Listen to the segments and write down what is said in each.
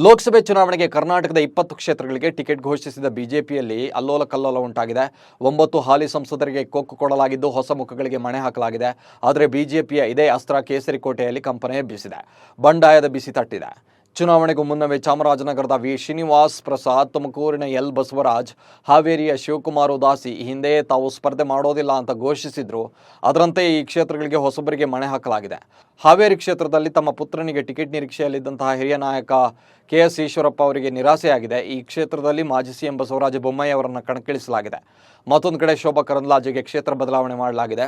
ಲೋಕಸಭೆ ಚುನಾವಣೆಗೆ ಕರ್ನಾಟಕದ 20 ಕ್ಷೇತ್ರಗಳಿಗೆ ಟಿಕೆಟ್ ಘೋಷಿಸಿದ ಬಿಜೆಪಿಯಲ್ಲಿ ಅಲ್ಲೋಲ ಕಲ್ಲೋಲ ಉಂಟಾಗಿದೆ. 9 ಹಾಲಿ ಸಂಸದರಿಗೆ ಕೊಕ್ಕು ಕೊಡಲಾಗಿದ್ದು ಹೊಸ ಮುಖಗಳಿಗೆ ಮಣೆ ಹಾಕಲಾಗಿದೆ. ಆದರೆ ಬಿಜೆಪಿಯ ಇದೇ ಅಸ್ತ್ರ ಕೇಸರಿಕೋಟೆಯಲ್ಲಿ ಕಂಪನಿ ಎಬ್ಬಿಸಿದೆ. ಬಂಡಾಯದ ಬಿಸಿ ತಟ್ಟಿದೆ. ಚುನಾವಣೆಗೂ ಮುನ್ನವೇ ಚಾಮರಾಜನಗರದ ವಿ ಶ್ರೀನಿವಾಸ್ ಪ್ರಸಾದ್, ತುಮಕೂರಿನ ಎಲ್ ಬಸವರಾಜ್, ಹಾವೇರಿಯ ಶಿವಕುಮಾರ್ ಉದಾಸಿ ಈ ಹಿಂದೆಯೇ ತಾವು ಸ್ಪರ್ಧೆ ಮಾಡೋದಿಲ್ಲ ಅಂತ ಘೋಷಿಸಿದ್ರು. ಅದರಂತೆ ಈ ಕ್ಷೇತ್ರಗಳಿಗೆ ಹೊಸಬರಿಗೆ ಮಣೆ ಹಾಕಲಾಗಿದೆ. ಹಾವೇರಿ ಕ್ಷೇತ್ರದಲ್ಲಿ ತಮ್ಮ ಪುತ್ರನಿಗೆ ಟಿಕೆಟ್ ನಿರೀಕ್ಷೆಯಲ್ಲಿದ್ದಂತಹ ಹಿರಿಯ ನಾಯಕ ಕೆಎಸ್ ಈಶ್ವರಪ್ಪ ಅವರಿಗೆ ನಿರಾಸೆಯಾಗಿದೆ. ಈ ಕ್ಷೇತ್ರದಲ್ಲಿ ಮಾಜಿ ಸಿಎಂ ಬಸವರಾಜ ಬೊಮ್ಮಾಯಿ ಅವರನ್ನು ಕಣಕ್ಕಿಳಿಸಲಾಗಿದೆ. ಮತ್ತೊಂದು ಕಡೆ ಶೋಭಾ ಕರಂದ್ಲಾಜೆಗೆ ಕ್ಷೇತ್ರ ಬದಲಾವಣೆ ಮಾಡಲಾಗಿದೆ.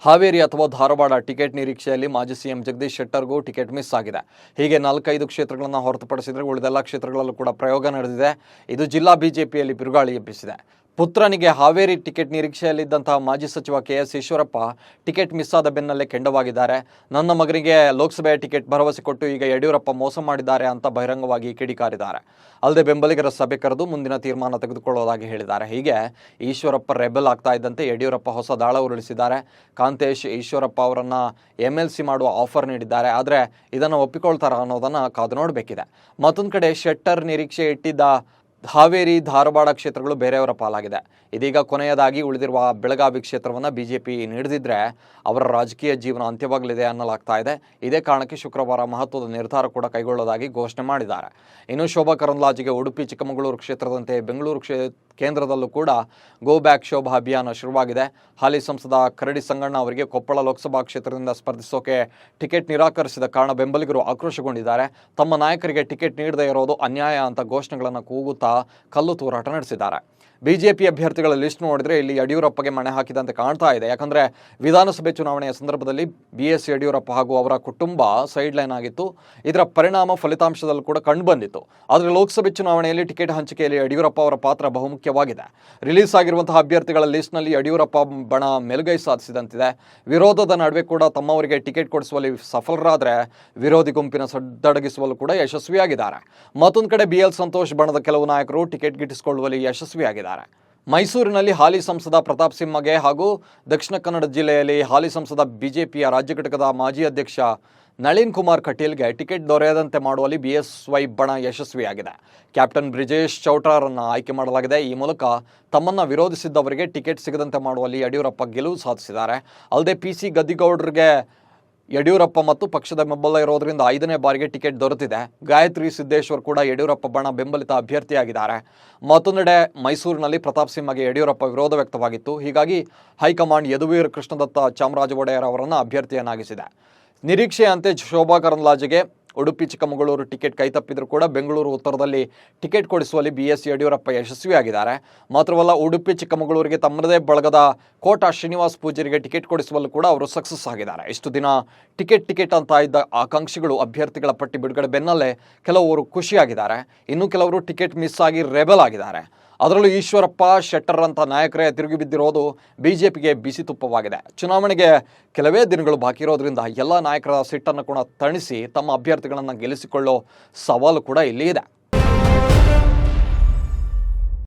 ಹಾವೇರಿ ಅಥವಾ ಧಾರವಾಡ ಟಿಕೆಟ್ ನಿರೀಕ್ಷೆಯಲ್ಲಿ ಮಾಜಿ ಸಿಎಂ ಜಗದೀಶ್ ಶೆಟ್ಟರ್ಗೂ ಟಿಕೆಟ್ ಮಿಸ್ ಆಗಿದೆ. ಹೀಗೆ 4-5 ಕ್ಷೇತ್ರಗಳನ್ನು ಹೊರತುಪಡಿಸಿದರೆ ಉಳಿದೆಲ್ಲ ಕ್ಷೇತ್ರಗಳಲ್ಲೂ ಕೂಡ ಪ್ರಯೋಗ ನಡೆದಿದೆ. ಇದು ಜಿಲ್ಲಾ ಬಿಜೆಪಿಯಲ್ಲಿ ಬಿರುಗಾಳಿ ಎಬ್ಬಿಸಿದೆ. ಪುತ್ರನಿಗೆ ಹಾವೇರಿ ಟಿಕೆಟ್ ನಿರೀಕ್ಷೆಯಲ್ಲಿದ್ದಂತಹ ಮಾಜಿ ಸಚಿವ ಕೆಎಸ್ ಈಶ್ವರಪ್ಪ ಟಿಕೆಟ್ ಮಿಸ್ ಆದ ಬೆನ್ನಲ್ಲೇ ಕೆಂಡವಾಗಿದ್ದಾರೆ. ನನ್ನ ಮಗನಿಗೆ ಲೋಕಸಭೆಯ ಟಿಕೆಟ್ ಭರವಸೆ ಕೊಟ್ಟು ಈಗ ಯಡಿಯೂರಪ್ಪ ಮೋಸ ಮಾಡಿದ್ದಾರೆ ಅಂತ ಬಹಿರಂಗವಾಗಿ ಕಿಡಿಕಾರಿದ್ದಾರೆ. ಅಲ್ಲದೆ ಬೆಂಬಲಿಗರ ಸಭೆ ಕರೆದು ಮುಂದಿನ ತೀರ್ಮಾನ ತೆಗೆದುಕೊಳ್ಳುವುದಾಗಿ ಹೇಳಿದ್ದಾರೆ. ಹೀಗೆ ಈಶ್ವರಪ್ಪ ರೆಬೆಲ್ ಆಗ್ತಾ ಇದ್ದಂತೆ ಯಡಿಯೂರಪ್ಪ ಹೊಸ ದಾಳ ಉರುಳಿಸಿದ್ದಾರೆ. ಕಾಂತೇಶ್ ಈಶ್ವರಪ್ಪ ಅವರನ್ನು MLC ಮಾಡುವ ಆಫರ್ ನೀಡಿದ್ದಾರೆ. ಆದರೆ ಇದನ್ನು ಒಪ್ಪಿಕೊಳ್ತಾರಾ ಅನ್ನೋದನ್ನು ಕಾದು ನೋಡಬೇಕಿದೆ. ಮತ್ತೊಂದು ಕಡೆ ಶೆಟ್ಟರ್ ನಿರೀಕ್ಷೆ ಇಟ್ಟಿದ್ದ ಹಾವೇರಿ ಧಾರವಾಡ ಕ್ಷೇತ್ರಗಳು ಬೇರೆಯವರ ಪಾಲಾಗಿದೆ. ಇದೀಗ ಕೊನೆಯದಾಗಿ ಉಳಿದಿರುವ ಬೆಳಗಾವಿ ಕ್ಷೇತ್ರವನ್ನು ಬಿಜೆಪಿ ನೀಡದಿದ್ದರೆ ಅವರ ರಾಜಕೀಯ ಜೀವನ ಅಂತ್ಯವಾಗಲಿದೆ ಅನ್ನಲಾಗ್ತಾ ಇದೆ. ಇದೇ ಕಾರಣಕ್ಕೆ ಶುಕ್ರವಾರ ಮಹತ್ವದ ನಿರ್ಧಾರ ಕೂಡ ಕೈಗೊಳ್ಳೋದಾಗಿ ಘೋಷಣೆ ಮಾಡಿದ್ದಾರೆ. ಇನ್ನು ಶೋಭಾ ಕರಂದ್ಲಾಜೆಗೆ ಉಡುಪಿ ಚಿಕ್ಕಮಗಳೂರು ಕ್ಷೇತ್ರದಂತೆ ಬೆಂಗಳೂರು ಕೇಂದ್ರದಲ್ಲೂ ಕೂಡ ಗೋ ಬ್ಯಾಕ್ ಶೋಭಾ ಅಭಿಯಾನ ಶುರುವಾಗಿದೆ. ಹಾಲಿ ಸಂಸದ ಕರಡಿ ಸಂಗಣ್ಣ ಅವರಿಗೆ ಕೊಪ್ಪಳ ಲೋಕಸಭಾ ಕ್ಷೇತ್ರದಿಂದ ಸ್ಪರ್ಧಿಸೋಕೆ ಟಿಕೆಟ್ ನಿರಾಕರಿಸಿದ ಕಾರಣ ಬೆಂಬಲಿಗರು ಆಕ್ರೋಶಗೊಂಡಿದ್ದಾರೆ. ತಮ್ಮ ನಾಯಕರಿಗೆ ಟಿಕೆಟ್ ನೀಡದೇ ಇರೋದು ಅನ್ಯಾಯ ಅಂತ ಘೋಷಣೆಗಳನ್ನು ಕೂಗುತ್ತಾ ಕಲ್ಲು ತೂರಾಟ ನಡೆಸಿದ್ದಾರೆ. ಬಿಜೆಪಿ ಅಭ್ಯರ್ಥಿಗಳ ಲಿಸ್ಟ್ ನೋಡಿದರೆ ಇಲ್ಲಿ ಯಡಿಯೂರಪ್ಪಗೆ ಮಣೆ ಹಾಕಿದಂತೆ ಕಾಣ್ತಾ ಇದೆ. ಯಾಕಂದರೆ ವಿಧಾನಸಭೆ ಚುನಾವಣೆಯ ಸಂದರ್ಭದಲ್ಲಿ BS ಯಡಿಯೂರಪ್ಪ ಹಾಗೂ ಅವರ ಕುಟುಂಬ ಸೈಡ್ ಲೈನ್ ಆಗಿತ್ತು. ಇದರ ಪರಿಣಾಮ ಫಲಿತಾಂಶದಲ್ಲಿ ಕೂಡ ಕಂಡುಬಂದಿತ್ತು. ಆದರೆ ಲೋಕಸಭೆ ಚುನಾವಣೆಯಲ್ಲಿ ಟಿಕೆಟ್ ಹಂಚಿಕೆಯಲ್ಲಿ ಯಡಿಯೂರಪ್ಪ ಅವರ ಪಾತ್ರ ಬಹುಮುಖ್ಯವಾಗಿದೆ. ರಿಲೀಸ್ ಆಗಿರುವಂತಹ ಅಭ್ಯರ್ಥಿಗಳ ಲಿಸ್ಟ್ನಲ್ಲಿ ಯಡಿಯೂರಪ್ಪ ಬಣ ಮೇಲುಗೈ ಸಾಧಿಸಿದಂತಿದೆ. ವಿರೋಧದ ನಡುವೆ ಕೂಡ ತಮ್ಮವರಿಗೆ ಟಿಕೆಟ್ ಕೊಡಿಸುವಲ್ಲಿ ಸಫಲರಾದರೆ ವಿರೋಧಿ ಗುಂಪಿನ ಸಡ್ಡಡಗಿಸುವಲ್ಲೂ ಕೂಡ ಯಶಸ್ವಿಯಾಗಿದ್ದಾರೆ. ಮತ್ತೊಂದು ಕಡೆ BL ಸಂತೋಷ್ ಬಣದ ಕೆಲವು ನಾಯಕರು ಟಿಕೆಟ್ ಗಿಟ್ಟಿಸಿಕೊಳ್ಳುವಲ್ಲಿ ಯಶಸ್ವಿಯಾಗಿದ್ದಾರೆ. ಮೈಸೂರಿನಲ್ಲಿ ಹಾಲಿ ಸಂಸದ ಪ್ರತಾಪ್ ಸಿಂಹಗೆ ಹಾಗೂ ದಕ್ಷಿಣ ಕನ್ನಡ ಜಿಲ್ಲೆಯಲ್ಲಿ ಹಾಲಿ ಸಂಸದ ಬಿಜೆಪಿಯ ರಾಜ್ಯ ಘಟಕದ ಮಾಜಿ ಅಧ್ಯಕ್ಷ ನಳಿನ್ ಕುಮಾರ್ ಕಟೀಲ್ಗೆ ಟಿಕೆಟ್ ದೊರೆಯದಂತೆ ಮಾಡುವಲ್ಲಿ BSY ಬಣ ಯಶಸ್ವಿಯಾಗಿದೆ. ಕ್ಯಾಪ್ಟನ್ ಬ್ರಿಜೇಶ್ ಚೌಟ್ರಾರನ್ನು ಆಯ್ಕೆ ಮಾಡಲಾಗಿದೆ. ಈ ಮೂಲಕ ತಮ್ಮನ್ನು ವಿರೋಧಿಸಿದ್ದವರಿಗೆ ಟಿಕೆಟ್ ಸಿಗದಂತೆ ಮಾಡುವಲ್ಲಿ ಯಡಿಯೂರಪ್ಪ ಗೆಲುವು ಸಾಧಿಸಿದ್ದಾರೆ. ಅಲ್ಲದೆ PC ಗದ್ದಿಗೌಡರಿಗೆ ಯಡಿಯೂರಪ್ಪ ಮತ್ತು ಪಕ್ಷದ ಬೆಂಬಲ ಇರೋದರಿಂದ 5ನೇ ಬಾರಿಗೆ ಟಿಕೆಟ್ ದೊರೆತಿದೆ. ಗಾಯತ್ರಿ ಸಿದ್ದೇಶ್ವರ್ ಕೂಡ ಯಡಿಯೂರಪ್ಪ ಬಣ ಬೆಂಬಲಿತ ಅಭ್ಯರ್ಥಿಯಾಗಿದ್ದಾರೆ. ಮತ್ತೊಂದೆಡೆ ಮೈಸೂರಿನಲ್ಲಿ ಪ್ರತಾಪ್ ಸಿಂಹಗೆ ಯಡಿಯೂರಪ್ಪ ವಿರೋಧ ವ್ಯಕ್ತವಾಗಿತ್ತು. ಹೀಗಾಗಿ ಹೈಕಮಾಂಡ್ ಯದುವೀರ್ ಕೃಷ್ಣದತ್ತ ಚಾಮರಾಜ ಒಡೆಯರ್ ಅವರನ್ನು ಅಭ್ಯರ್ಥಿಯನ್ನಾಗಿಸಿದೆ. ನಿರೀಕ್ಷೆಯಂತೆ ಶೋಭಾ ಕರಂದ್ಲಾಜೆಗೆ ಉಡುಪಿ ಚಿಕ್ಕಮಗಳೂರು ಟಿಕೆಟ್ ಕೈತಪ್ಪಿದರೂ ಕೂಡ ಬೆಂಗಳೂರು ಉತ್ತರದಲ್ಲಿ ಟಿಕೆಟ್ ಕೊಡಿಸುವಲ್ಲಿ BS ಯಡಿಯೂರಪ್ಪ ಯಶಸ್ವಿಯಾಗಿದ್ದಾರೆ. ಮಾತ್ರವಲ್ಲ, ಉಡುಪಿ ಚಿಕ್ಕಮಗಳೂರಿಗೆ ತಮ್ಮದೇ ಬಳಗದ ಕೋಟ ಶ್ರೀನಿವಾಸ್ ಪೂಜಾರಿಗೆ ಟಿಕೆಟ್ ಕೊಡಿಸುವಲ್ಲೂ ಕೂಡ ಅವರು ಸಕ್ಸಸ್ ಆಗಿದ್ದಾರೆ. ಇಷ್ಟು ದಿನ ಟಿಕೆಟ್ ಅಂತ ಇದ್ದ ಆಕಾಂಕ್ಷಿಗಳು ಅಭ್ಯರ್ಥಿಗಳ ಪಟ್ಟಿ ಬಿಡುಗಡೆ ಬೆನ್ನಲ್ಲೇ ಕೆಲವರು ಖುಷಿಯಾಗಿದ್ದಾರೆ. ಇನ್ನು ಕೆಲವರು ಟಿಕೆಟ್ ಮಿಸ್ ಆಗಿ ರೆಬೆಲ್ ಆಗಿದ್ದಾರೆ. ಅದರಲ್ಲೂ ಈಶ್ವರಪ್ಪ, ಶೆಟ್ಟರ್ ಅಂತ ನಾಯಕರೇ ತಿರುಗಿ ಬಿದ್ದಿರೋದು ಬಿಜೆಪಿಗೆ ಬಿಸಿ ತುಪ್ಪವಾಗಿದೆ. ಚುನಾವಣೆಗೆ ಕೆಲವೇ ದಿನಗಳು ಬಾಕಿ ಇರೋದ್ರಿಂದ ಎಲ್ಲ ನಾಯಕರ ಸಿಟ್ಟನ್ನು ಕೂಡ ತಣಿಸಿ ತಮ್ಮ ಅಭ್ಯರ್ಥಿಗಳನ್ನು ಗೆಲ್ಲಿಸಿಕೊಳ್ಳೋ ಸವಾಲು ಕೂಡ ಇಲ್ಲಿ ಇದೆ.